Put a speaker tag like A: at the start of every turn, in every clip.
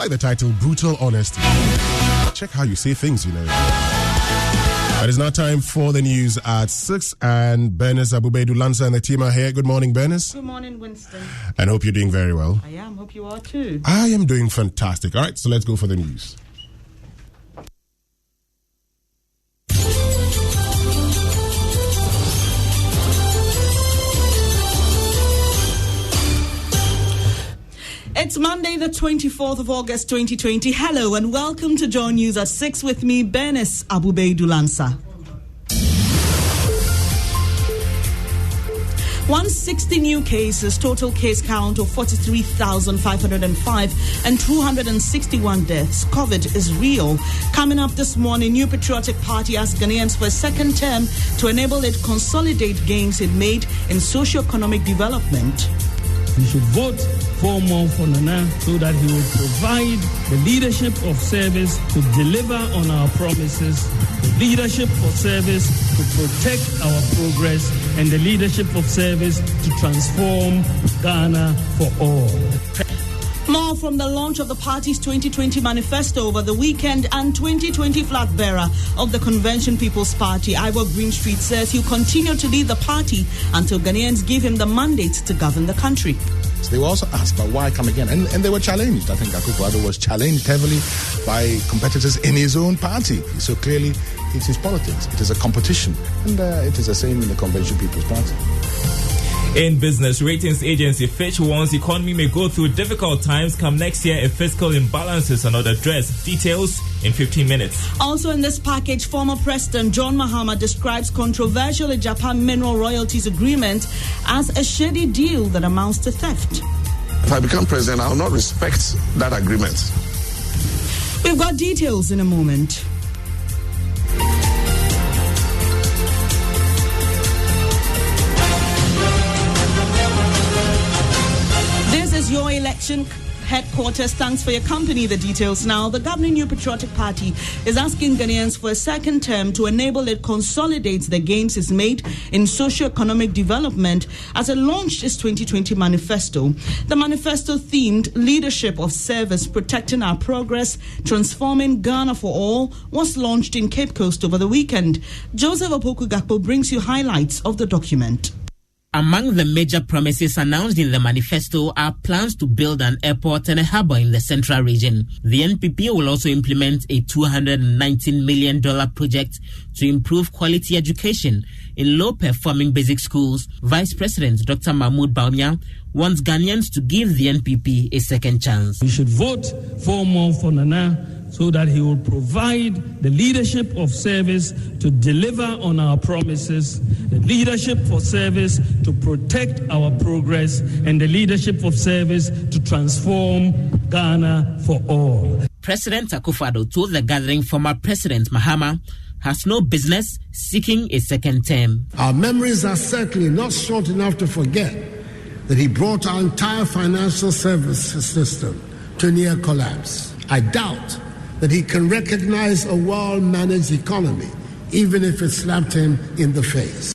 A: like the title, Brutal Honesty. Check how you say things, you know. It is now time for the news at 6, and Bernice Abubedu-Lansa and the team are here. Good morning, Bernice.
B: Good morning, Winston.
A: And hope you're doing very well.
B: I am. Hope you are too.
A: I am doing fantastic. All right, so let's go for the news.
B: It's Monday, the 24th of August, 2020. Hello and welcome to Joy News at 6 with me, Bernice Abubedu-Lansa. 160 new cases, total case count of 43,505 and 261 deaths. COVID is real. Coming up this morning, New Patriotic Party asks Ghanaians for a second term to enable it consolidate gains it made in socio-economic development.
C: We should vote for Nana so that he will provide the leadership of service to deliver on our promises, the leadership of service to protect our progress, and the leadership of service to transform Ghana for all.
B: More from the launch of the party's 2020 manifesto over the weekend, and 2020 flag bearer of the Convention People's Party, Ivor Greenstreet, says he'll continue to lead the party until Ghanaians give him the mandate to govern the country.
D: So they were also asked, but why come again? And they were challenged. I think Akufo-Addo was challenged heavily by competitors in his own party. So clearly, it is politics. It is a competition. And it is the same in the Convention People's Party.
E: In business, ratings agency Fitch warns the economy may go through difficult times come next year if fiscal imbalances are not addressed. Details in 15 minutes.
B: Also in this package, former President John Mahama describes controversial Japan mineral royalties agreement as a shady deal that amounts to theft.
F: If I become president, I will not respect that agreement.
B: We've got details in a moment. Your election headquarters. Thanks for your company. The details now. The governing New Patriotic Party is asking Ghanaians for a second term to enable it consolidate the gains it's made in socio-economic development as it launched its 2020 manifesto. The manifesto themed Leadership of Service, Protecting Our Progress, Transforming Ghana for All was launched in Cape Coast over the weekend. Joseph Opoku-Gakpo brings you highlights of the document.
G: Among the major promises announced in the manifesto are plans to build an airport and a harbour in the central region. The NPP will also implement a $219 million project to improve quality education in low-performing basic schools. Vice President Dr. Mahmoud Bawumia wants Ghanaians to give the NPP a second chance.
C: We should vote for Nana so that he will provide the leadership of service to deliver on our promises, the leadership for service to protect our progress, and the leadership of service to transform Ghana for all.
G: President Akufo-Addo told the gathering former President Mahama has no business seeking a second term.
H: Our memories are certainly not short enough to forget that he brought our entire financial services system to near collapse. I doubt that he can recognize a well-managed economy, even if it slapped him in the face.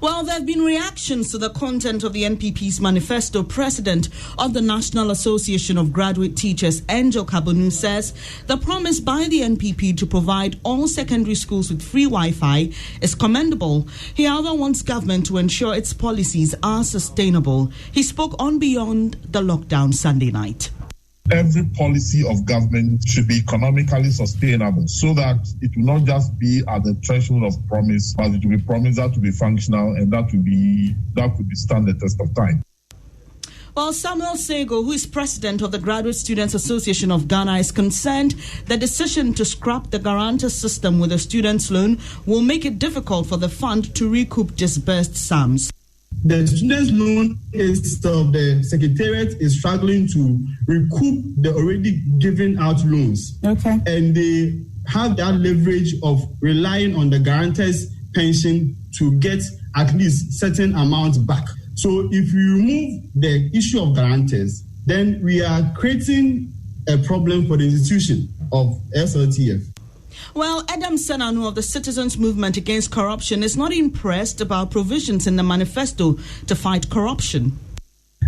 B: Well, there have been reactions to the content of the NPP's manifesto. President of the National Association of Graduate Teachers, Angel Kabonu, says the promise by the NPP to provide all secondary schools with free Wi-Fi is commendable. He, however, wants government to ensure its policies are sustainable. He spoke on Beyond the Lockdown Sunday night.
I: Every policy of government should be economically sustainable so that it will not just be at the threshold of promise, but it will be promised that to be functional and that could stand the test of time.
B: Well, Samuel Sego, who is president of the Graduate Students Association of Ghana, is concerned the decision to scrap the guarantor system with a student's loan will make it difficult for the fund to recoup disbursed sums.
J: The students' loan is the Secretariat is struggling to recoup the already given out loans. Okay. And they have that leverage of relying on the guarantor's pension to get at least certain amounts back. So if we remove the issue of guarantors, then we are creating a problem for the institution of SLTF.
B: Well, Adam Senanu of the Citizens Movement Against Corruption is not impressed about provisions in the manifesto to fight corruption.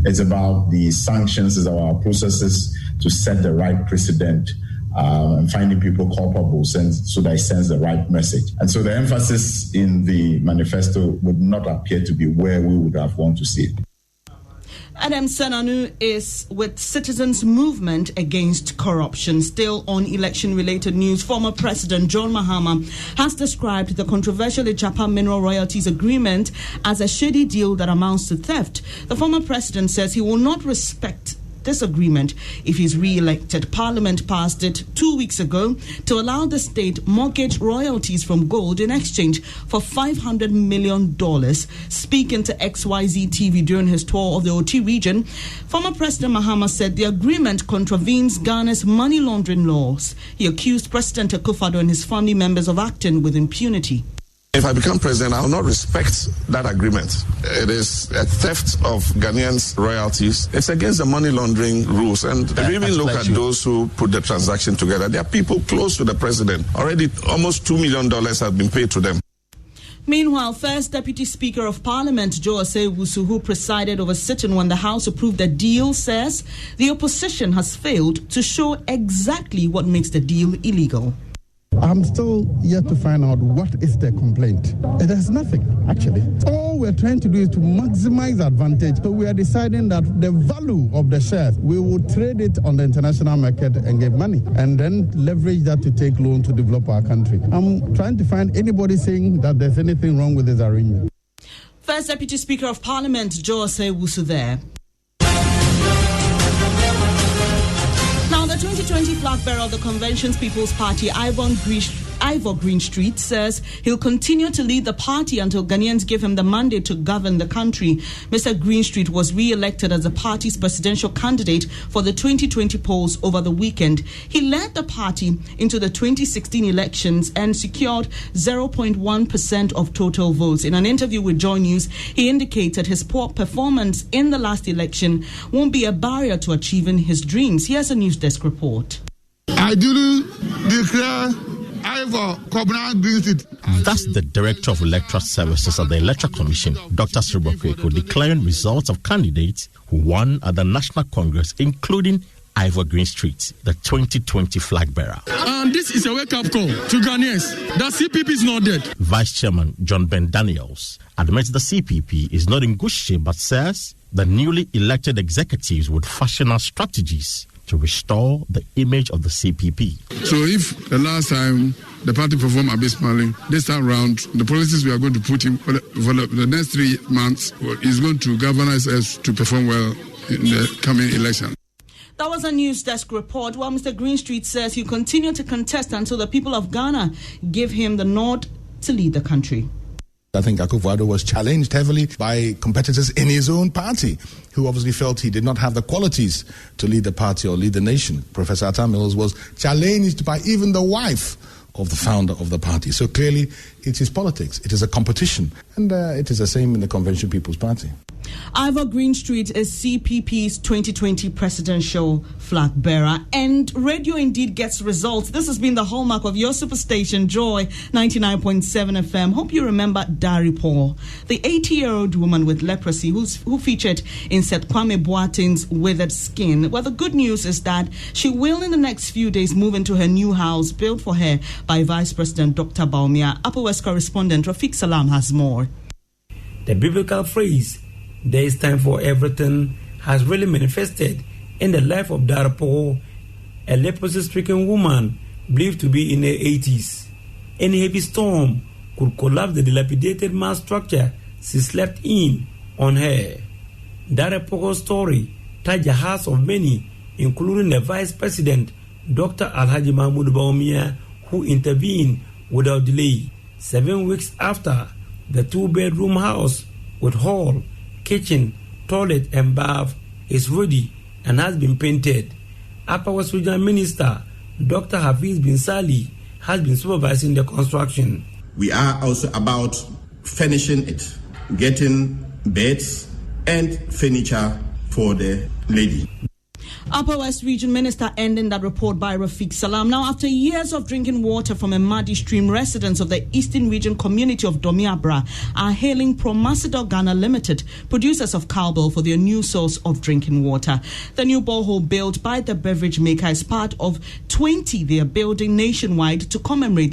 K: It's about the sanctions, it's about processes to set the right precedent and finding people culpable so that it sends the right message. And so the emphasis in the manifesto would not appear to be where we would have wanted to see it.
B: Adam Senanu is with Citizens Movement Against Corruption. Still on election-related news, former President John Mahama has described the controversial Japan Mineral Royalties Agreement as a shady deal that amounts to theft. The former president says he will not respect this agreement if he's re-elected. Parliament passed it 2 weeks ago to allow the state mortgage royalties from gold in exchange for $500 million. Speaking to XYZ TV during his tour of the OT region, former President Mahama said the agreement contravenes Ghana's money laundering laws. He accused President Akufo-Addo and his family members of acting with impunity.
F: If I become president, I will not respect that agreement. It is a theft of Ghanaians' royalties. It's against the money laundering rules. And if you even look at those who put the transaction together, there are people close to the president. Already almost $2 million have been paid to them.
B: Meanwhile, First Deputy Speaker of Parliament, Joe Osei-Wusu, who presided over sitting when the House approved the deal, says the opposition has failed to show exactly what makes the deal illegal.
L: I'm still yet to find out what is their complaint. There's nothing, actually. All we're trying to do is to maximize advantage. So we are deciding that the value of the shares, we will trade it on the international market and get money, and then leverage that to take loan to develop our country. I'm trying to find anybody saying that there's anything wrong with this arrangement.
B: First Deputy Speaker of Parliament, Joe Osei-Wusu there. The 2020 flag bearer of the Convention's People's Party, Ivor Greenstreet, says he'll continue to lead the party until Ghanaians give him the mandate to govern the country. Mr. Greenstreet was re-elected as the party's presidential candidate for the 2020 polls over the weekend. He led the party into the 2016 elections and secured 0.1% of total votes. In an interview with Joy News, he indicated his poor performance in the last election won't be a barrier to achieving his dreams. Here's a News Desk report.
M: I do declare Ivor Greenstreet.
N: That's the Director of Electoral Services at the Electoral Commission, Dr. Sribokweko, declaring results of candidates who won at the National Congress, including Ivor Greenstreet, the 2020 flag bearer.
O: And this is a wake-up call to Ghanaians. The CPP is not dead.
N: Vice Chairman John Ben Daniels admits the CPP is not in good shape, but says the newly elected executives would fashion out strategies to restore the image of the CPP.
M: So if the last time the party performed abysmally, this time around, the policies we are going to put in for the next 3 months is going to galvanize us to perform well in the coming election.
B: That was a News Desk report. While Mr. Greenstreet says he'll continue to contest until the people of Ghana give him the nod to lead the country.
D: I think Akufo-Addo was challenged heavily by competitors in his own party, who obviously felt he did not have the qualities to lead the party or lead the nation. Professor Atta Mills was challenged by even the wife of the founder of the party. So clearly, it is politics. It is a competition. And it is the same in the Convention People's Party.
B: Ivor Greenstreet is CPP's 2020 presidential flag bearer. And radio indeed gets results. This has been the hallmark of your superstation, Joy 99.7 FM. Hope you remember Dari Paul, the 80-year-old woman with leprosy who featured in Seth Kwame Boateng's Withered Skin. Well, the good news is that she will in the next few days move into her new house built for her by Vice President Dr. Baumia. Upper West correspondent Rafiq Salam has more.
P: The biblical phrase, "There is time for everything," has really manifested in the life of Darpo, a leprosy-stricken woman believed to be in her 80s. Any heavy storm could collapse the dilapidated mass structure she slept in on her. Darpo's story touched the hearts of many, including the Vice President, Dr. Alhaji Mahmoud Baumia, who intervened without delay. 7 weeks after, the 2-bedroom house with hall, kitchen, toilet and bath is ready and has been painted. Upper West Regional Minister Dr. Hafiz Bin Sali has been supervising the construction.
Q: We are also about finishing it, getting beds and furniture for the lady.
B: Upper West Region Minister ending that report by Rafiq Salam. Now, after years of drinking water from a muddy stream, residents of the Eastern Region community of Domiabra are hailing Promasidor Ghana Limited, producers of cowbell, for their new source of drinking water. The new borehole built by the beverage maker is part of 20 they are building nationwide to commemorate